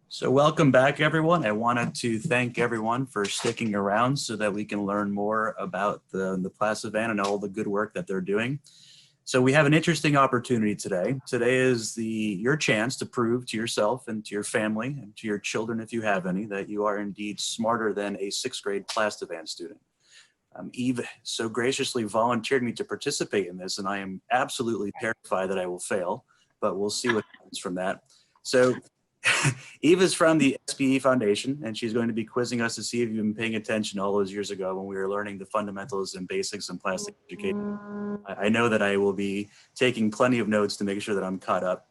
So welcome back, everyone. I wanted to thank everyone for sticking around so that we can learn more about the PlastiVan and all the good work that they're doing. So we have an interesting opportunity today. Today is your chance to prove to yourself and to your family and to your children, if you have any, that you are indeed smarter than a 6th grade PlastiVan student. Eve so graciously volunteered me to participate in this, and I am absolutely terrified that I will fail, but we'll see what happens from that. So Eve is from the SPE Foundation, and she's going to be quizzing us to see if you've been paying attention all those years ago when we were learning the fundamentals and basics in plastic education. I know that I will be taking plenty of notes to make sure that I'm caught up.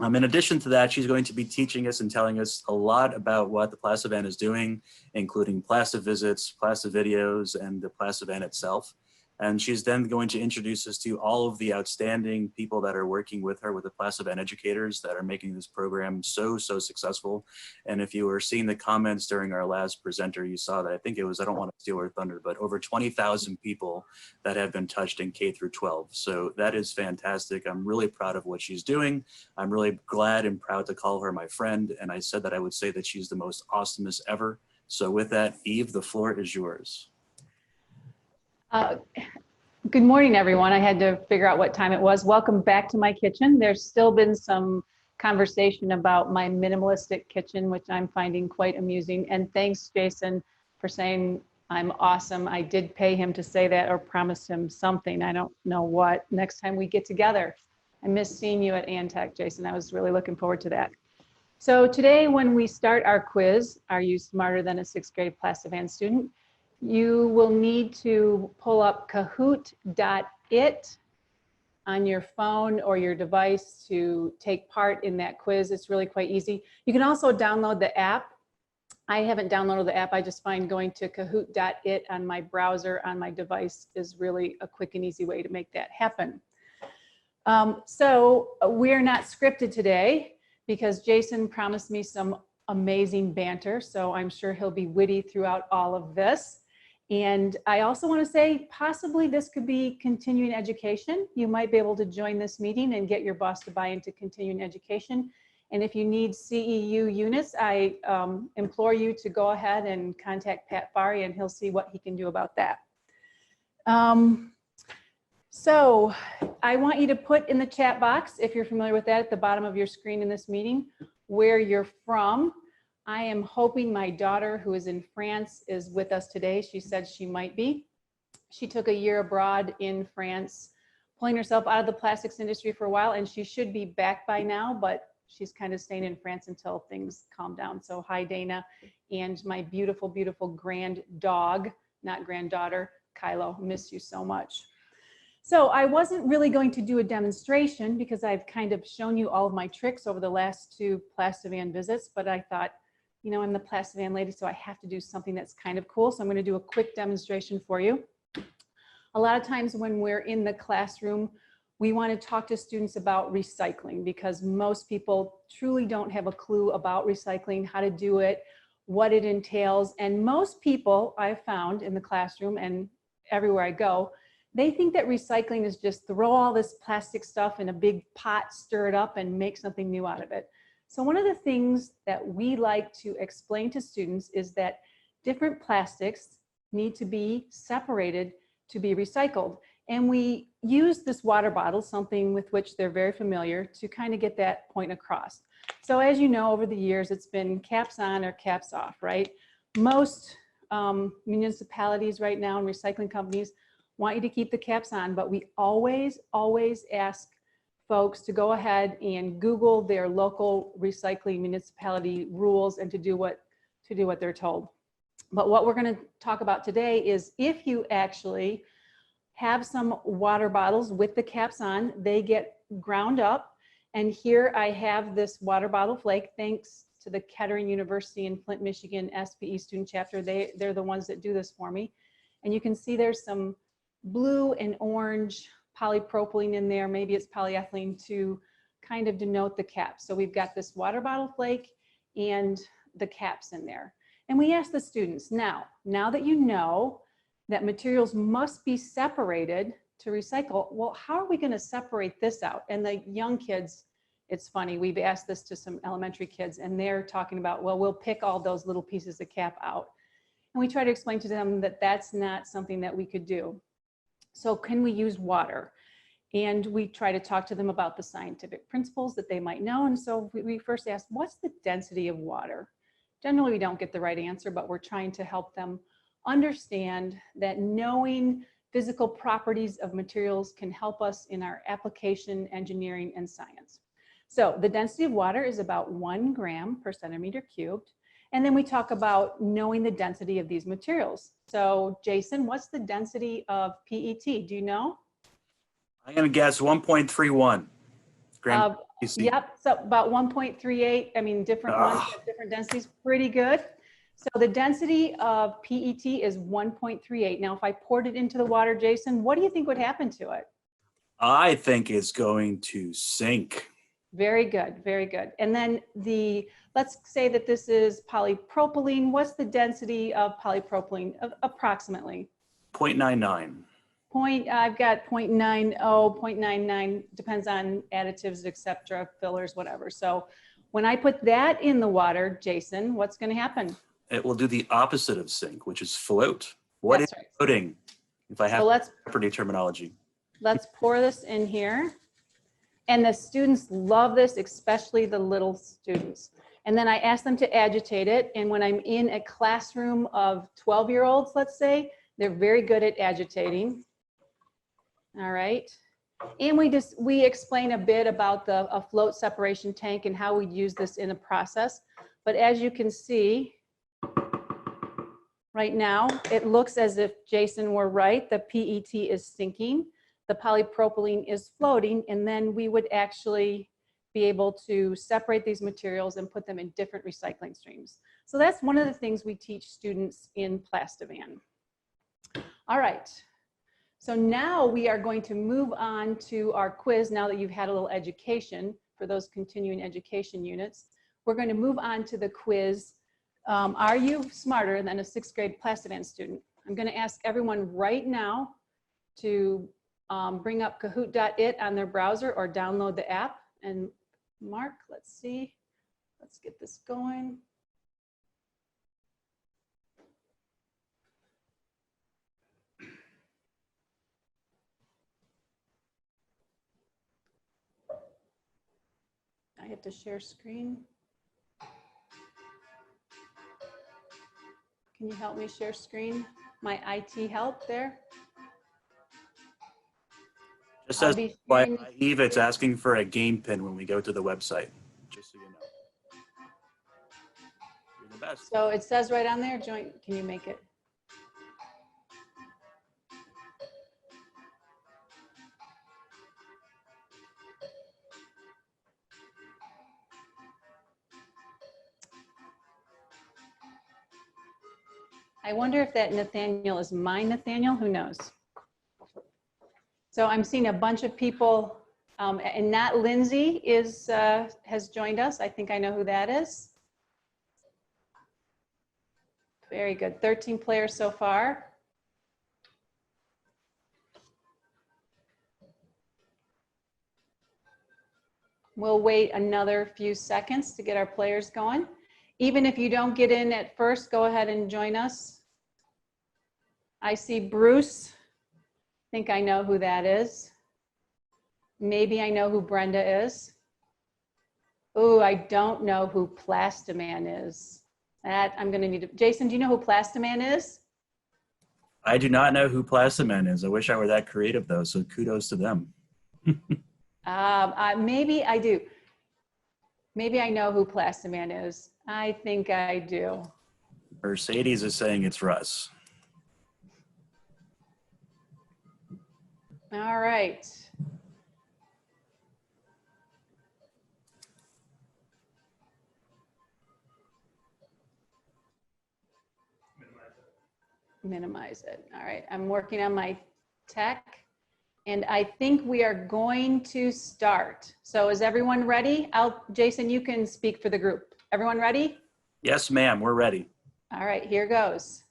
In addition to that, she's going to be teaching us and telling us a lot about what the PlastiVan is doing, including plastic visits, plastic videos, and the PlastiVan itself. And she's then going to introduce us to all of the outstanding people that are working with her, with the PlastiVan educators that are making this program so successful. And if you were seeing the comments during our last presenter, you saw that I think it was, I don't want to steal her thunder, but over 20,000 people that have been touched in K through 12. So that is fantastic. I'm really proud of what she's doing. I'm really glad and proud to call her my friend. And I said that I would say that she's the most awesomest ever. So with that, Eve, the floor is yours. Good morning, everyone. I had to figure out what time it was. Welcome back to my kitchen. There's still been some conversation about my minimalistic kitchen, which I'm finding quite amusing. And thanks, Jason, for saying I'm awesome. I did pay him to say that or promise him something. I don't know what. Next time we get together. I miss seeing you at ANTEC, Jason. I was really looking forward to that. So today, when we start our quiz, Are You Smarter Than a 6th Grade PlastiVan Student? You will need to pull up kahoot.it on your phone or your device to take part in that quiz. It's really quite easy. You can also download the app. I haven't downloaded the app. I just find going to kahoot.it on my browser on my device is really a quick and easy way to make that happen. So we're not scripted today because Jason promised me some amazing banter. So I'm sure he'll be witty throughout all of this. And I also want to say possibly this could be continuing education. You might be able to join this meeting and get your boss to buy into continuing education. And if you need CEU units, I implore you to go ahead and contact Pat Fari and he'll see what he can do about that. So I want you to put in the chat box, if you're familiar with that, at the bottom of your screen in this meeting, where you're from. I am hoping my daughter, who is in France, is with us today. She said she might be. She took a year abroad in France, pulling herself out of the plastics industry for a while, and she should be back by now, but she's kind of staying in France until things calm down. So hi, Dana, and my beautiful, beautiful grand dog, not granddaughter, Kylo, miss you so much. So I wasn't really going to do a demonstration because I've kind of shown you all of my tricks over the last 2 PlastiVan visits, but I thought, you know, I'm the PlastiVan lady, so I have to do something that's kind of cool. So I'm going to do a quick demonstration for you. A lot of times when we're in the classroom, we want to talk to students about recycling because most people truly don't have a clue about recycling, how to do it, what it entails. And most people I've found in the classroom and everywhere I go, they think that recycling is just throw all this plastic stuff in a big pot, stir it up, and make something new out of it. So one of the things that we like to explain to students is that different plastics need to be separated to be recycled. And we use this water bottle, something with which they're very familiar, to kind of get that point across. So as you know, over the years, it's been caps on or caps off, right? Most municipalities right now and recycling companies want you to keep the caps on, but we always ask folks to go ahead and Google their local recycling municipality rules and to do what they're told. But what we're going to talk about today is if you actually have some water bottles with the caps on, they get ground up. And here I have this water bottle flake, thanks to the Kettering University in Flint, Michigan SPE student chapter. They're the ones that do this for me. And you can see there's some blue and orange polypropylene in there, maybe it's polyethylene, to kind of denote the cap. So we've got this water bottle flake and the caps in there. And we ask the students, now that you know that materials must be separated to recycle, well, how are we going to separate this out? And the young kids, It's funny, we've asked this to some elementary kids and they're talking about, well, we'll pick all those little pieces of cap out. And we try to explain to them that that's not something that we could do. So can we use water? And we try to talk to them about the scientific principles that they might know. And so we first ask, what's the density of water? Generally, we don't get the right answer, but we're trying to help them understand that knowing physical properties of materials can help us in our application, engineering, and science. So the density of water is about 1 gram per centimeter cubed. And then we talk about knowing the density of these materials. So Jason, what's the density of PET? Do you know? I'm going to guess 1.31 grams. Yep, so about 1.38. I mean, different ones have different densities. Pretty good. So the density of PET is 1.38. Now, if I poured it into the water, Jason, what do you think would happen to it? I think it's going to sink. Very good, very good. And then let's say that this is polypropylene. What's the density of polypropylene approximately? 0.99. I've got 0.90, 0.99, depends on additives, etc., fillers, whatever. So when I put that in the water, Jason, what's going to happen? It will do the opposite of sink, which is float. What is floating? If I have property terminology. Let's pour this in here. And the students love this, especially the little students. And then I ask them to agitate it. And when I'm in a classroom of 12-year-olds, let's say, they're very good at agitating. All right. And we explain a bit about a float separation tank and how we use this in a process. But as you can see, right now, it looks as if Jason were right. The PET is sinking. The polypropylene is floating, and then we would actually be able to separate these materials and put them in different recycling streams. So that's one of the things we teach students in PlastiVan. All right, so now we are going to move on to our quiz. Now that you've had a little education for those continuing education units, we're going to move on to the quiz. Are you smarter than a 6th grade PlastiVan student? I'm going to ask everyone right now to bring up kahoot.it on their browser or download the app. And Mark, let's see, let's get this going. I have to share screen. Can you help me share screen? My IT help there? Just as by Eve, it's asking for a game pin when we go to the website, just so you know. You're the best. So it says right on there, join, can you make it? I wonder if that Nathaniel is my Nathaniel, who knows? So I'm seeing a bunch of people, and not Lindsay has joined us. I think I know who that is. Very good, 13 players so far. We'll wait another few seconds to get our players going. Even if you don't get in at first, go ahead and join us. I see Bruce. I think I know who that is. Maybe I know who Brenda is. Oh, I don't know who PlastiVan is. That I'm going to need to. Jason, do you know who PlastiVan is? I do not know who PlastiVan is. I wish I were that creative though, so kudos to them. Maybe I do. Maybe I know who PlastiVan is. I think I do. Mercedes is saying it's Russ. All right. Minimize it. All right. I'm working on my tech. And I think we are going to start. So is everyone ready? Jason, you can speak for the group. Everyone ready? Yes, ma'am, we're ready. All right, here goes.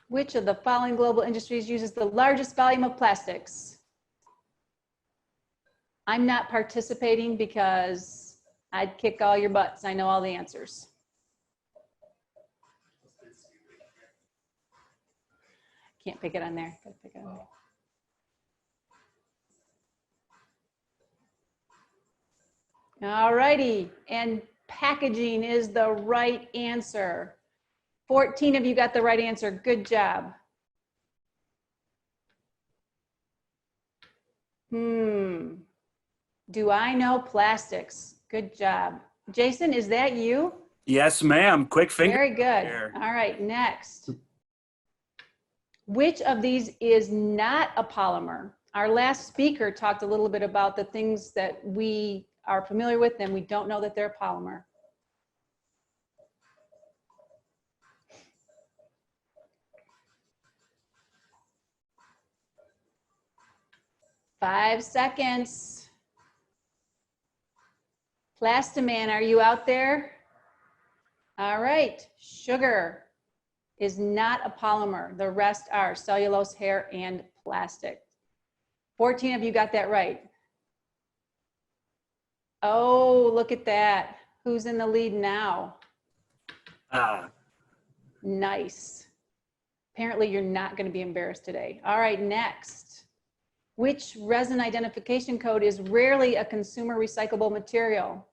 Which of the following global industries uses the largest volume of plastics? I'm not participating because I'd kick all your butts. I know all the answers. Can't pick it on there. Gotta pick it on there. All righty, and packaging is the right answer. 14 of you got the right answer. Good job. Do I know plastics? Good job. Jason, is that you? Yes, ma'am. Quick finger. Very good. Here. All right, next. Which of these is not a polymer? Our last speaker talked a little bit about the things that we are familiar with and we don't know that they're a polymer. Five seconds. PlastiVan, are you out there? All right, sugar is not a polymer. The rest are cellulose, hair, and plastic. 14 of you got that right. Oh, look at that. Who's in the lead now? Nice. Apparently you're not going to be embarrassed today. All right, next. Which resin identification code is rarely a consumer recyclable material?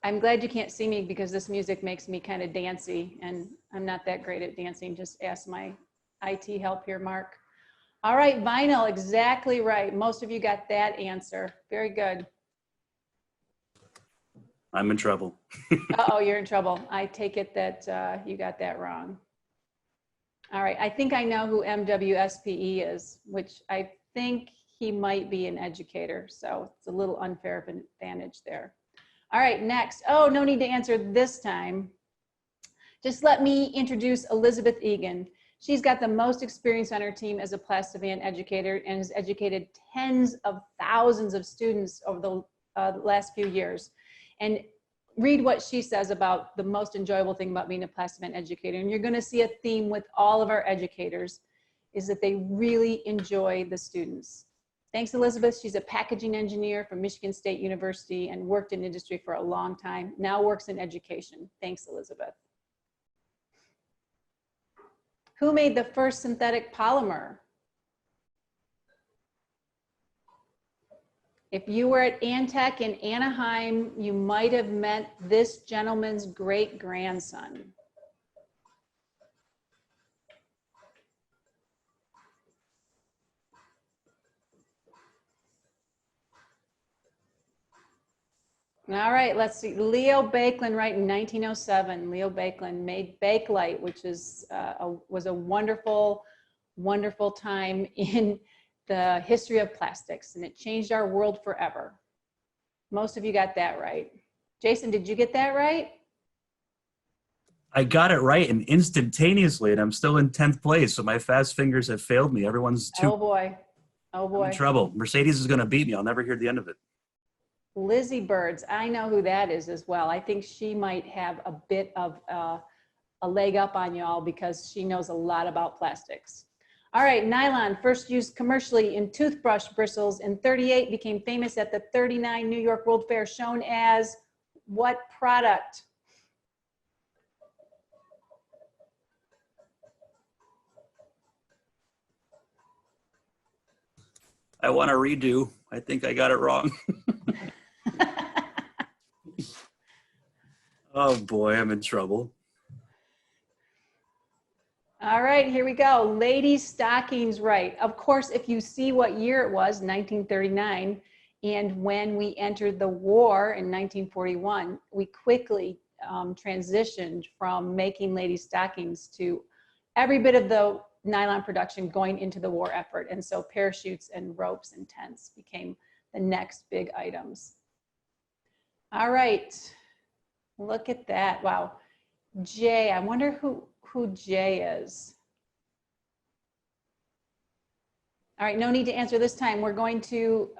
I'm glad you can't see me because this music makes me kind of dancy and I'm not that great at dancing. Just ask my IT help here, Mark. All right, vinyl, exactly right. Most of you got that answer. Very good. I'm in trouble. Uh-oh, you're in trouble. I take it that you got that wrong. All right, I think I know who MWSPE is, which I think he might be an educator. So it's a little unfair advantage there. All right, next. Oh, no need to answer this time. Just let me introduce Elizabeth Egan. She's got the most experience on her team as a PlastiVan educator and has educated tens of thousands of students over the last few years. And read what she says about the most enjoyable thing about being a PlastiVan educator. And you're gonna see a theme with all of our educators is that they really enjoy the students. Thanks, Elizabeth. She's a packaging engineer from Michigan State University and worked in industry for a long time, now works in education. Thanks, Elizabeth. Who made the first synthetic polymer? If you were at ANTEC in Anaheim, you might have met this gentleman's great-grandson. All right, let's see. Leo Bakkeland, right, in 1907. Leo Bakkeland made Bakelite, which is was a wonderful, wonderful time in the history of plastics, and it changed our world forever. Most of you got that right. Jason, did you get that right? I got it right and instantaneously, and I'm still in 10th place, so my fast fingers have failed me. Everyone's Oh boy, oh boy. I'm in trouble. Mercedes is gonna beat me. I'll never hear the end of it. Lizzy Birds, I know who that is as well. I think she might have a bit of a leg up on y'all because she knows a lot about plastics. All right, nylon, first used commercially in toothbrush bristles in 38, became famous at the 39 New York World Fair, shown as what product? I want to redo. I think I got it wrong. Oh boy, I'm in trouble. All right, here we go. Ladies' stockings, right. Of course, if you see what year it was, 1939, and when we entered the war in 1941, we quickly transitioned from making ladies' stockings to every bit of the nylon production going into the war effort. And so parachutes and ropes and tents became the next big items. All right, look at that. Wow. Jay, I wonder who Jay is. All right, no need to answer this time. We're going to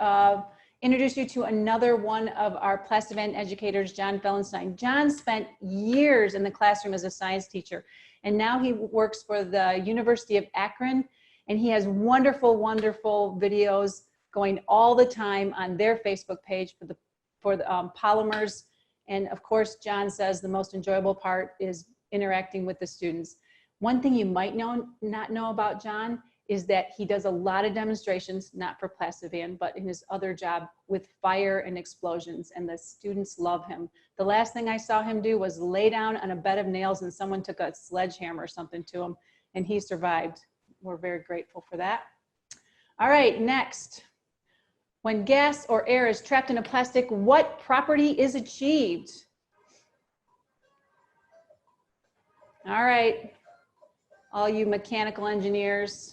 introduce you to another one of our PlastiVan educators, John Fellenstein. John spent years in the classroom as a science teacher, and now he works for the University of Akron, and he has wonderful, wonderful videos going all the time on their Facebook page for the polymers. And of course, John says the most enjoyable part is interacting with the students. One thing you might not know about John is that he does a lot of demonstrations, not for PlastiVan, but in his other job with fire and explosions, and the students love him. The last thing I saw him do was lay down on a bed of nails and someone took a sledgehammer or something to him, and he survived. We're very grateful for that. All right, next. When gas or air is trapped in a plastic, what property is achieved? All right, all you mechanical engineers.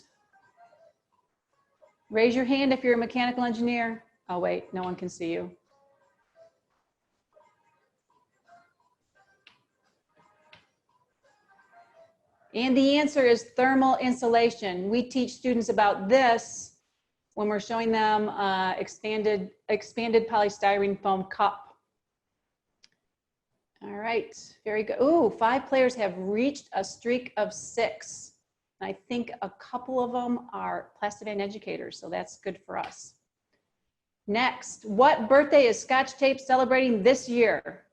Raise your hand if you're a mechanical engineer. Oh wait, no one can see you. And the answer is thermal insulation. We teach students about this when we're showing them expanded polystyrene foam cup. All right, very good. Ooh, 5 players have reached a streak of 6. I think a couple of them are PlastiVan educators, so that's good for us. Next, what birthday is Scotch Tape celebrating this year?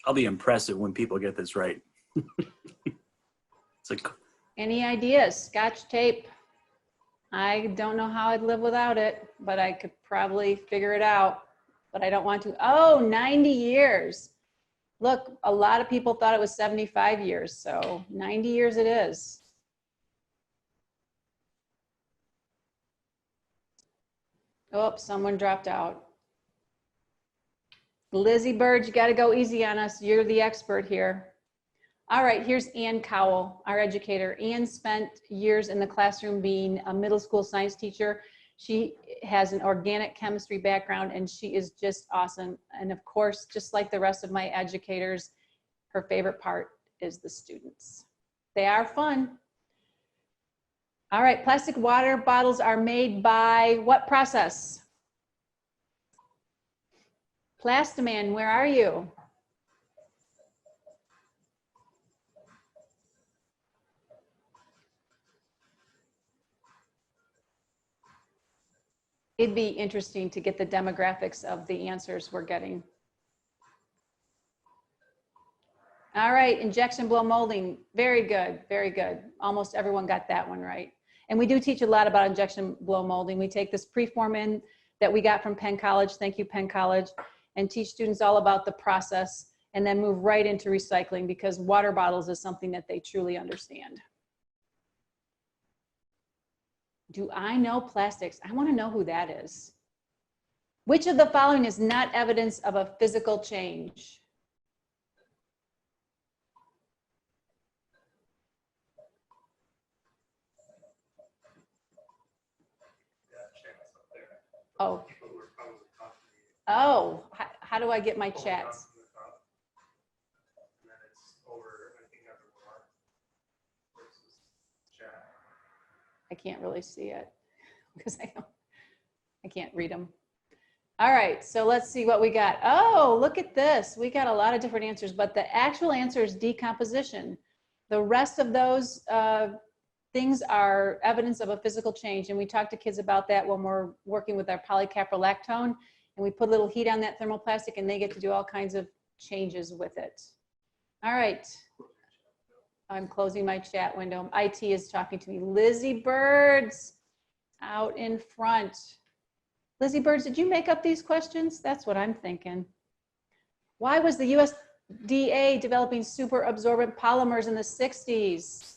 I'll be impressive when people get this right. It's like, Any ideas? Scotch Tape. I don't know how I'd live without it, but I could probably figure it out, but I don't want to. Oh, 90 years. Look, a lot of people thought it was 75 years, so 90 years it is. Oh, someone dropped out. Lizzy Birds, you got to go easy on us. You're the expert here. All right, here's Ann Cowell, our educator. Ann spent years in the classroom being a middle school science teacher. She has an organic chemistry background and she is just awesome. And of course, just like the rest of my educators, her favorite part is the students. They are fun. All right, plastic water bottles are made by what process? PlastiVan, where are you? It'd be interesting to get the demographics of the answers we're getting. All right, injection blow molding. Very good, very good. Almost everyone got that one right. And we do teach a lot about injection blow molding. We take this preform in that we got from Penn College, thank you Penn College, and teach students all about the process and then move right into recycling because water bottles is something that they truly understand. Do I know plastics? I want to know who that is. Which of the following is not evidence of a physical change? Oh. Oh, how do I get my chats? I can't really see it because I can't read them. All right, so let's see what we got. Oh, look at this. We got a lot of different answers, but the actual answer is decomposition. The rest of those things are evidence of a physical change, and we talk to kids about that when we're working with our polycaprolactone, and we put a little heat on that thermoplastic, and they get to do all kinds of changes with it. All right. I'm closing my chat window. IT is talking to me. Lizzy Birds out in front. Lizzy Birds, did you make up these questions? That's what I'm thinking. Why was the USDA developing super absorbent polymers in the 60s?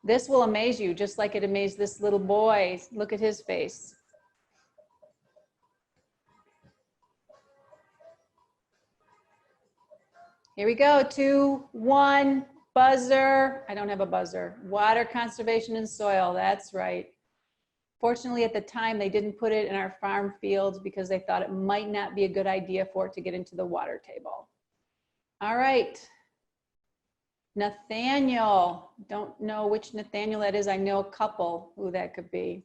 This will amaze you, just like it amazed this little boy. Look at his face. Here we go, 2, 1, buzzer. I don't have a buzzer. Water conservation and soil, that's right. Fortunately, at the time, they didn't put it in our farm fields because they thought it might not be a good idea for it to get into the water table. All right. Nathaniel, don't know which Nathaniel that is. I know a couple who that could be.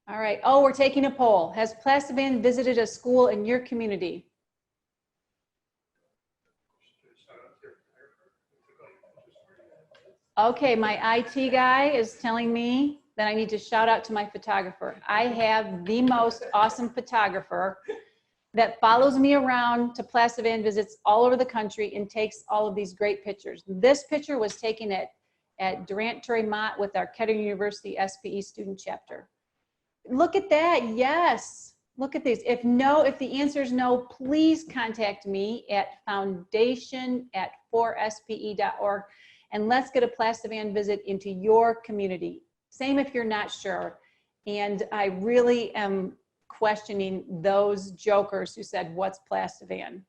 All right. Oh, we're taking a poll. Has PlastiVan visited a school in your community? Okay, my IT guy is telling me that I need to shout out to my photographer. I have the most awesome photographer that follows me around to PlastiVan visits all over the country and takes all of these great pictures. This picture was taken at Durant-Turry-Mott with our Kettering University SPE student chapter. Look at that, yes. Look at these. If the answer is no, please contact me at foundation@4spe.org and let's get a PlastiVan visit into your community. Same if you're not sure. And I really am questioning those jokers who said, what's PlastiVan?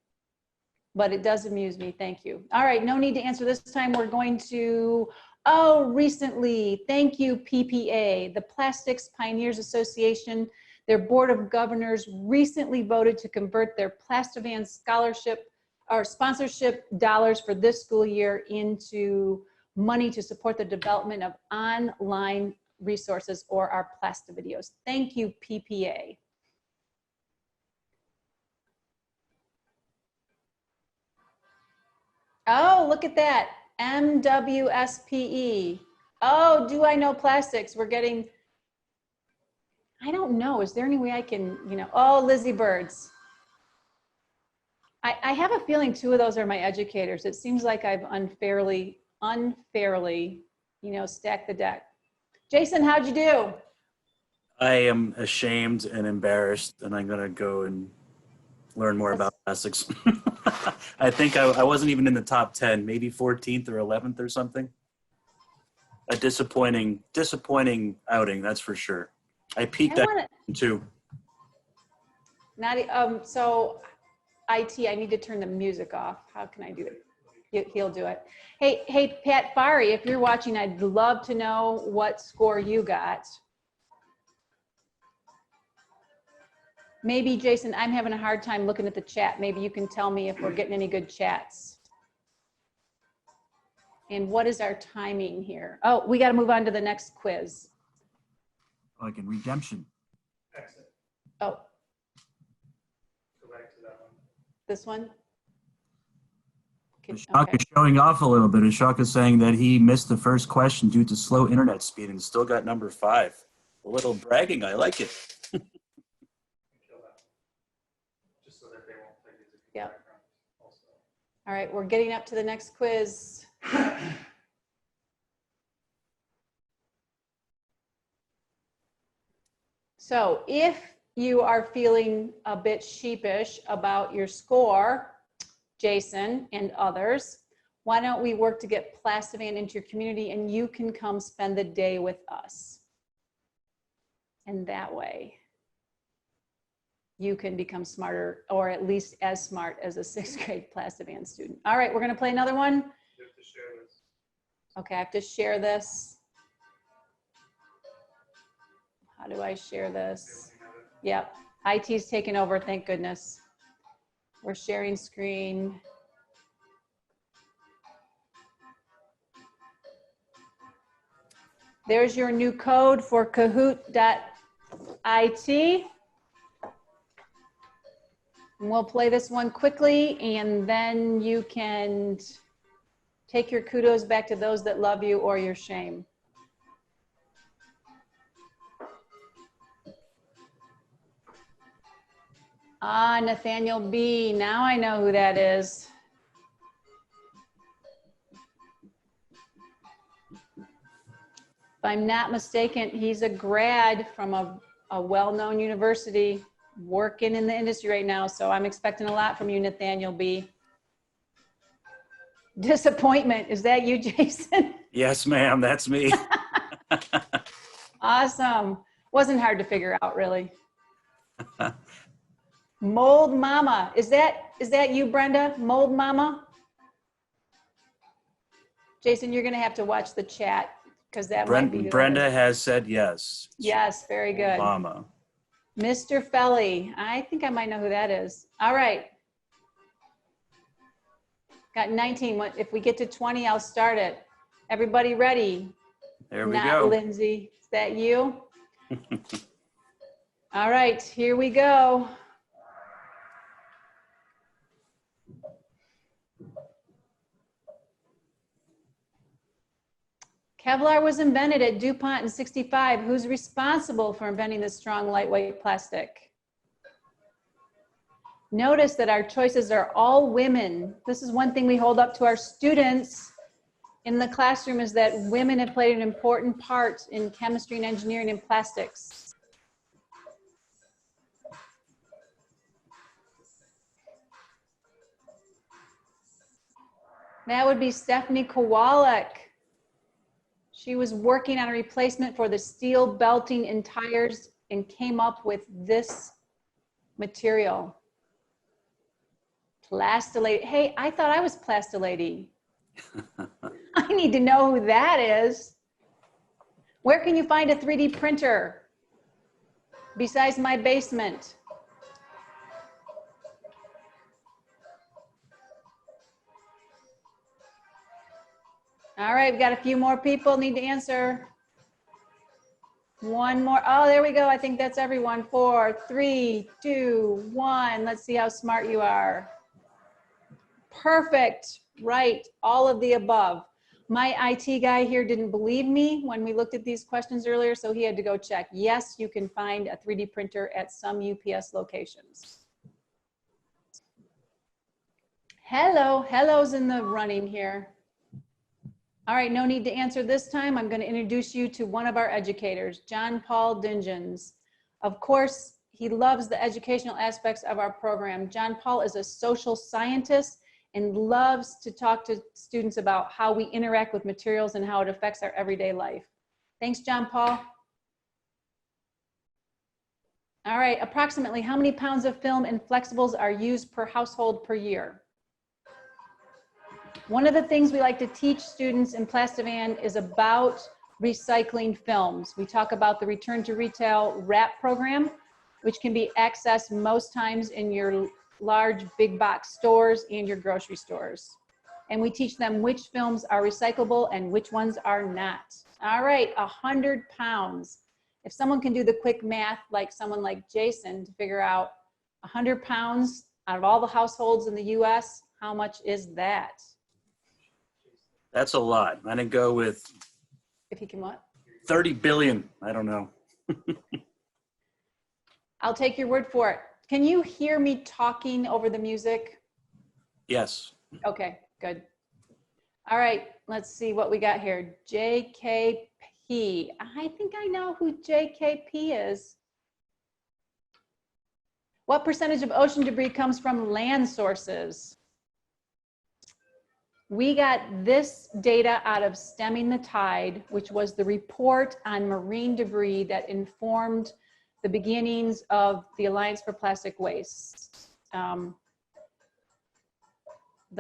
But it does amuse me, thank you. All right, no need to answer this time. We're going to, recently, thank you PPA, the Plastics Pioneers Association. Their Board of Governors recently voted to convert their PlastiVan scholarship or sponsorship dollars for this school year into money to support the development of online resources or our PlastiVideos. Thank you, PPA. Oh, look at that, MWSPE. Oh, do I know plastics? We're getting, I don't know, is there any way I can, oh, Lizzy Birds. I have a feeling two of those are my educators. It seems like I've unfairly, stacked the deck. Jason, how'd you do? I am ashamed and embarrassed, and I'm going to go and learn more about plastics. I think I wasn't even in the top 10, maybe 14th or 11th or something. A disappointing outing, that's for sure. I peaked at too. So IT, I need to turn the music off. How can I do it? He'll do it. Hey, Pat Fari, if you're watching, I'd love to know what score you got. Maybe, Jason, I'm having a hard time looking at the chat. Maybe you can tell me if we're getting any good chats. And what is our timing here? Oh, we got to move on to the next quiz. Like in redemption. Oh. Go back to that one. This one? Ashok is showing off a little bit. Ashok is saying that he missed the first question due to slow internet speed and still got number 5. A little bragging, I like it. Just so that they won't play music. Yep. All right, we're getting up to the next quiz. So if you are feeling a bit sheepish about your score, Jason and others, why don't we work to get PlastiVan into your community and you can come spend the day with us. And that way you can become smarter, or at least as smart as a 6th grade PlastiVan student. All right, we're gonna play another one. You have to share this. Okay, I have to share this. How do I share this? Yep, IT's taken over, thank goodness. We're sharing screen. There's your new code for Kahoot.it. And we'll play this one quickly, and then you can take your kudos back to those that love you or your shame. Ah, Nathaniel B. Now I know who that is. If I'm not mistaken, he's a grad from a well-known university working in the industry right now. So I'm expecting a lot from you, Nathaniel B. Disappointment. Is that you, Jason? Yes, ma'am. That's me. Awesome. Wasn't hard to figure out, really. Mold Mama. Is that you, Brenda? Mold Mama? Jason, you're going to have to watch the chat because that might be who it Brenda is. has said yes. Yes, very good. Obama. Mr. Felly, I think I might know who that is. All right. Got 19. If we get to 20, I'll start it. Everybody ready? There we Not go. Lindsay. Is that you? All right, here we go. Kevlar was invented at DuPont in '65. Who's responsible for inventing this strong, lightweight plastic? Notice that our choices are all women. This is one thing we hold up to our students in the classroom, is that women have played an important part in chemistry and engineering and plastics. That would be Stephanie Kowalik. She was working on a replacement for the steel belting in tires and came up with this material. Plastilate. Hey, I thought I was Plastilady. I need to know who that is. Where can you find a 3D printer besides my basement? All right, we've got a few more people need to answer. One more. Oh, there we go. I think that's everyone. 4, 3, 2, 1. Let's see how smart you are. Perfect. Right. All of the above. My IT guy here didn't believe me when we looked at these questions earlier, so he had to go check. Yes, you can find a 3D printer at some UPS locations. Hello's in the running here. All right, no need to answer this time. I'm going to introduce you to one of our educators, John Paul Dingens. Of course, he loves the educational aspects of our program. John Paul is a social scientist and loves to talk to students about how we interact with materials and how it affects our everyday life. Thanks, John Paul. All right, approximately how many pounds of film and flexibles are used per household per year? One of the things we like to teach students in PlastiVan is about recycling films. We talk about the Return to Retail WRAP program, which can be accessed most times in your large big box stores and your grocery stores. And we teach them which films are recyclable and which ones are not. All right, 100 pounds. If someone can do the quick math, like someone like Jason, to figure out 100 pounds out of all the households in the US, how much is that? That's a lot. I'm gonna go with If you can what? 30 billion. I don't know. I'll take your word for it. Can you hear me talking over the music? Yes. Okay, good. All right, let's see what we got here. JKP. I think I know who JKP is. What percentage of ocean debris comes from land sources? We got this data out of Stemming the Tide, which was the report on marine debris that informed the beginnings of the Alliance for Plastic Waste. The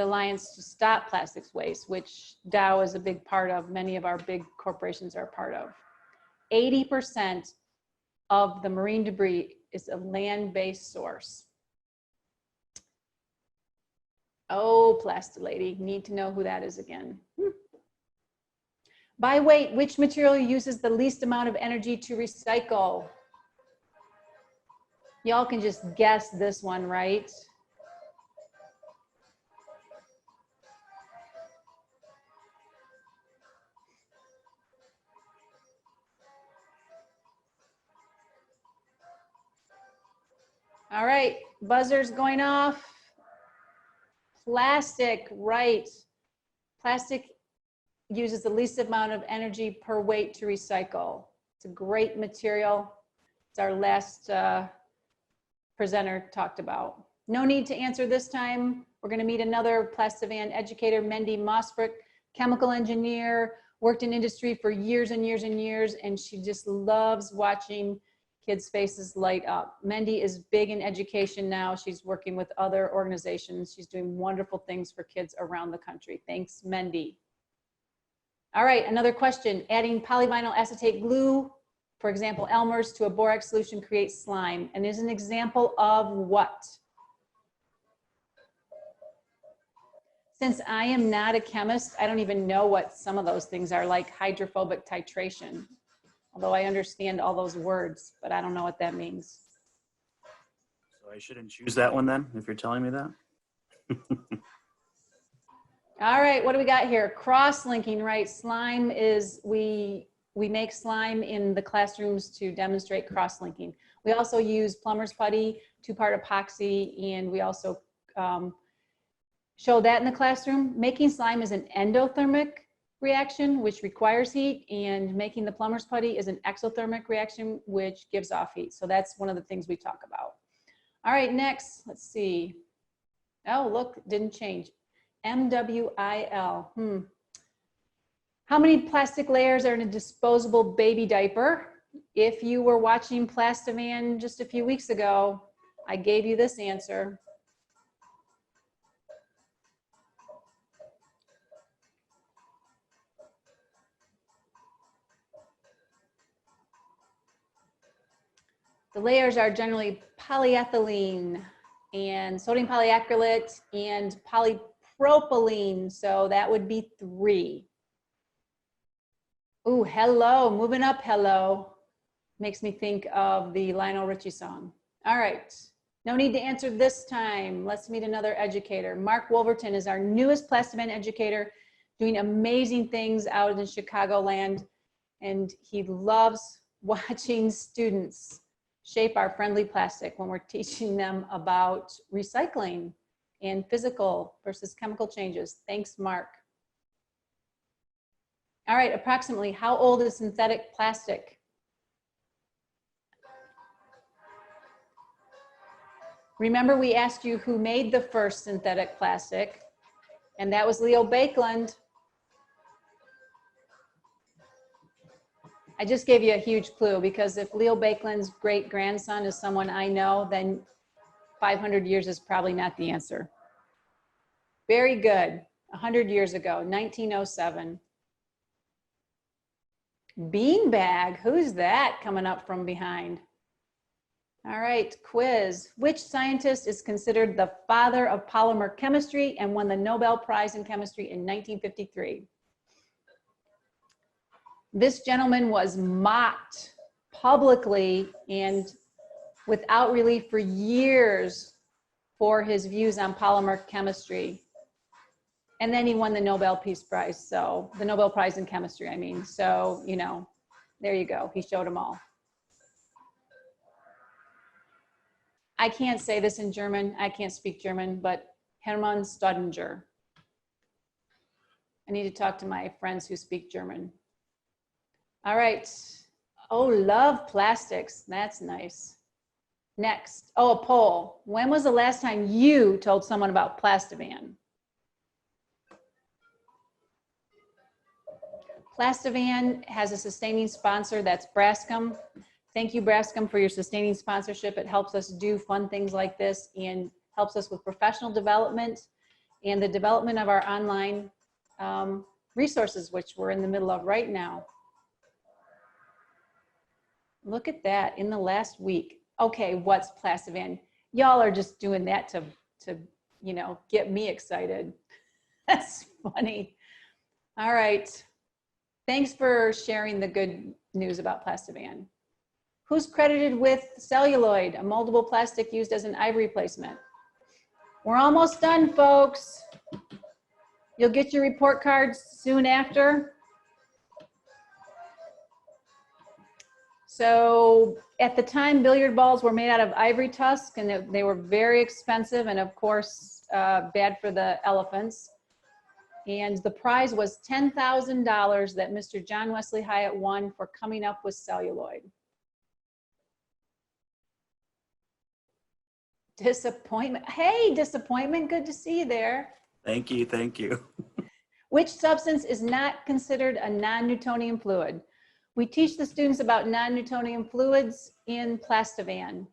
Alliance to Stop Plastics Waste, which Dow is a big part of, many of our big corporations are a part of. 80% of the marine debris is a land-based source. Oh, Plastilady, need to know who that is again. By weight, which material uses the least amount of energy to recycle? Y'all can just guess this one, right? All right, buzzer's going off. Plastic, right. Plastic uses the least amount of energy per weight to recycle. It's a great material. It's our last presenter talked about. No need to answer this time. We're going to meet another PlastiVan educator, Mendy Mosbrick, chemical engineer, worked in industry for years and years and years, and she just loves watching kids' faces light up. Mendy is big in education now. She's working with other organizations. She's doing wonderful things for kids around the country. Thanks, Mendy. All right, another question. Adding polyvinyl acetate glue, for example, Elmer's, to a borax solution creates slime, and is an example of what? Since I am not a chemist, I don't even know what some of those things are, like hydrophobic titration. Although I understand all those words, but I don't know what that means. So I shouldn't choose that one then, if you're telling me that? All right, what do we got here? Cross-linking, right? Slime is, we make slime in the classrooms to demonstrate cross-linking. We also use plumber's putty, two-part epoxy, and we also show that in the classroom. Making slime is an endothermic reaction, which requires heat, and making the plumber's putty is an exothermic reaction, which gives off heat. So that's one of the things we talk about. All right, next, let's see. Oh, look, didn't change. MWIL. How many plastic layers are in a disposable baby diaper? If you were watching PlastiVan just a few weeks ago, I gave you this answer. The layers are generally polyethylene and sodium polyacrylate and polypropylene. So that would be 3. Ooh, hello, moving up, hello. Makes me think of the Lionel Richie song. All right, no need to answer this time. Let's meet another educator. Mark Wolverton is our newest PlastiVan educator, doing amazing things out in Chicagoland. And he loves watching students shape our friendly plastic when we're teaching them about recycling and physical versus chemical changes. Thanks, Mark. All right, approximately how old is synthetic plastic? Remember, we asked you who made the first synthetic plastic, and that was Leo Bakkeland. I just gave you a huge clue, because if Leo Bakkeland's great grandson is someone I know, then 500 years is probably not the answer. Very good. 100 years ago, 1907. Beanbag, who's that coming up from behind? All right, quiz. Which scientist is considered the father of polymer chemistry and won the Nobel Prize in Chemistry in 1953? This gentleman was mocked publicly and without relief for years for his views on polymer chemistry. And then he won the Nobel Peace Prize. So the Nobel Prize in Chemistry, I mean. So, you know, there you go. He showed them all. I can't say this in German. I can't speak German, but Hermann Staudinger. I need to talk to my friends who speak German. All right. Oh, love plastics. That's nice. Next. Oh, a poll. When was the last time you told someone about PlastiVan? PlastiVan has a sustaining sponsor, that's Brascom. Thank you, Brascom, for your sustaining sponsorship. It helps us do fun things like this and helps us with professional development and the development of our online resources, which we're in the middle of right now. Look at that, in the last week. Okay, what's PlastiVan? Y'all are just doing that to you know, get me excited. That's funny. All right. Thanks for sharing the good news about PlastiVan. Who's credited with celluloid, a moldable plastic used as an eye replacement? We're almost done, folks. You'll get your report cards soon after. So at the time, billiard balls were made out of ivory tusk, and they were very expensive and of course bad for the elephants. And the prize was $10,000 that Mr. John Wesley Hyatt won for coming up with celluloid. Disappointment. Hey, disappointment. Good to see you there. Thank you. Thank you. Which substance is not considered a non-Newtonian fluid? We teach the students about non-Newtonian fluids in PlastiVan.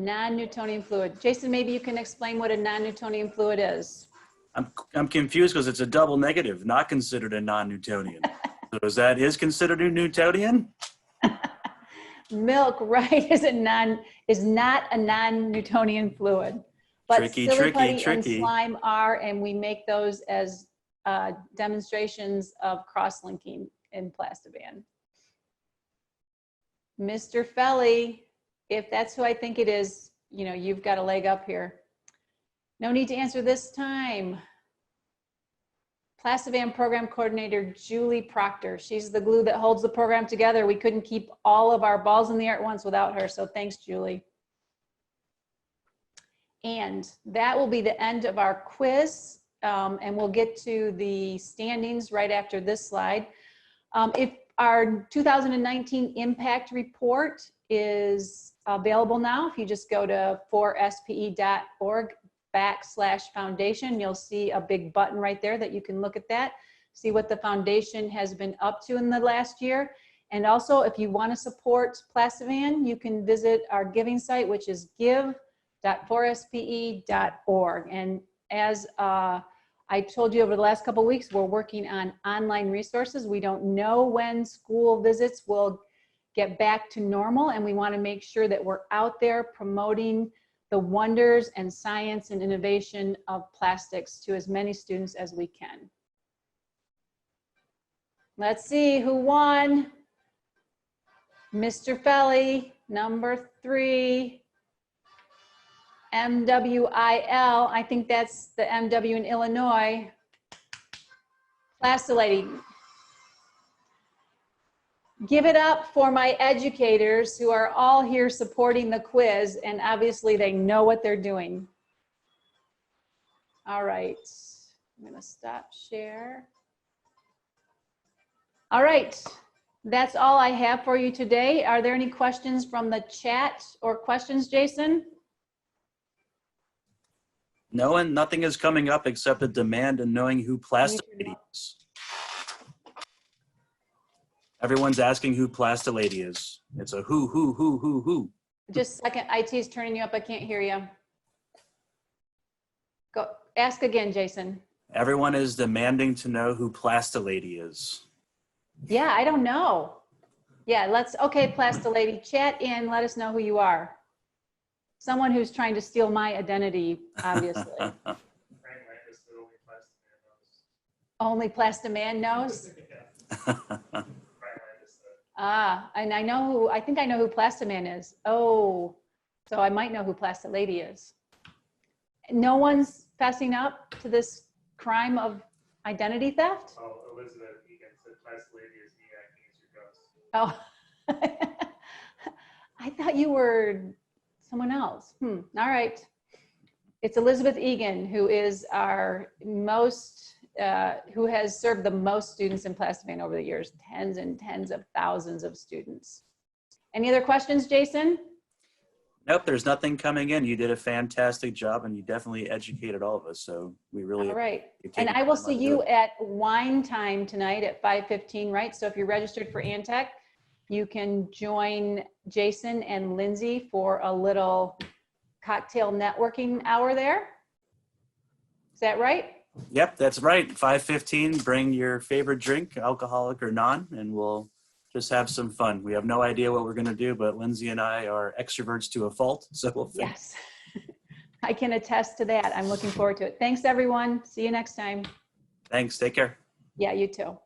Non-Newtonian fluid. Jason, maybe you can explain what a non-Newtonian fluid is. I'm confused because it's a double negative, not considered a non-Newtonian. So is considered a Newtonian? Milk, right, is not a non-Newtonian fluid. But Tricky, silly tricky, putty and tricky. slime are, and we make those as demonstrations of cross-linking in PlastiVan. Mr. Felly, if that's who I think it is, you know, you've got a leg up here. No need to answer this time. PlastiVan program coordinator, Julie Proctor. She's the glue that holds the program together. We couldn't keep all of our balls in the air at once without her, so thanks, Julie. And that will be the end of our quiz, and we'll get to the standings right after this slide. If our 2019 impact report is available now, if you just go to 4spe.org/foundation, you'll see a big button right there that you can look at that, see what the foundation has been up to in the last year. And also, if you want to support PlastiVan, you can visit our giving site, which is give.4spe.org. And as I told you over the last couple of weeks, we're working on online resources. We don't know when school visits will get back to normal, and we want to make sure that we're out there promoting the wonders and science and innovation of plastics to as many students as we can. Let's see who won. Mr. Felly, number 3. MWIL, I think that's the MW in Illinois. PlastiLady. Give it up for my educators who are all here supporting the quiz, and obviously they know what they're doing. All right, I'm gonna stop share. All right, that's all I have for you today. Are there any questions from the chat or questions, Jason? No, and nothing is coming up except a demand in knowing who PlastiLady is. Everyone's asking who PlastiLady is. It's a who. Just a second, IT is turning you up. I can't hear you. Go, ask again, Jason. Everyone is demanding to know who PlastiLady is. Yeah, I don't know. Yeah, okay, PlastiLady, chat in, let us know who you are. Someone who's trying to steal my identity, obviously. Frank Landis, the only PlastiVan knows. Only PlastiVan knows? Yeah. And I think I know who PlastiVan is. Oh, so I might know who PlastiLady is. No one's fessing up to this crime of identity theft? Oh, Elizabeth Egan said PlastiLady is me acting as your ghost. Oh, I thought you were someone else. All right. It's Elizabeth Egan, who is our who has served the most students in PlastiVan over the years, tens and tens of thousands of students. Any other questions, Jason? Nope, there's nothing coming in. You did a fantastic job, and you definitely educated all of us. So we really. All right. And I will see you at wine time tonight at 5:15, right? So if you're registered for ANTEC, you can join Jason and Lindsay for a little cocktail networking hour there. Is that right? Yep, that's right. 5:15, bring your favorite drink, alcoholic or non, and we'll just have some fun. We have no idea what we're going to do, but Lindsay and I are extroverts to a fault. So we'll think. Yes, I can attest to that. I'm looking forward to it. Thanks, everyone. See you next time. Thanks. Take care. Yeah, you too.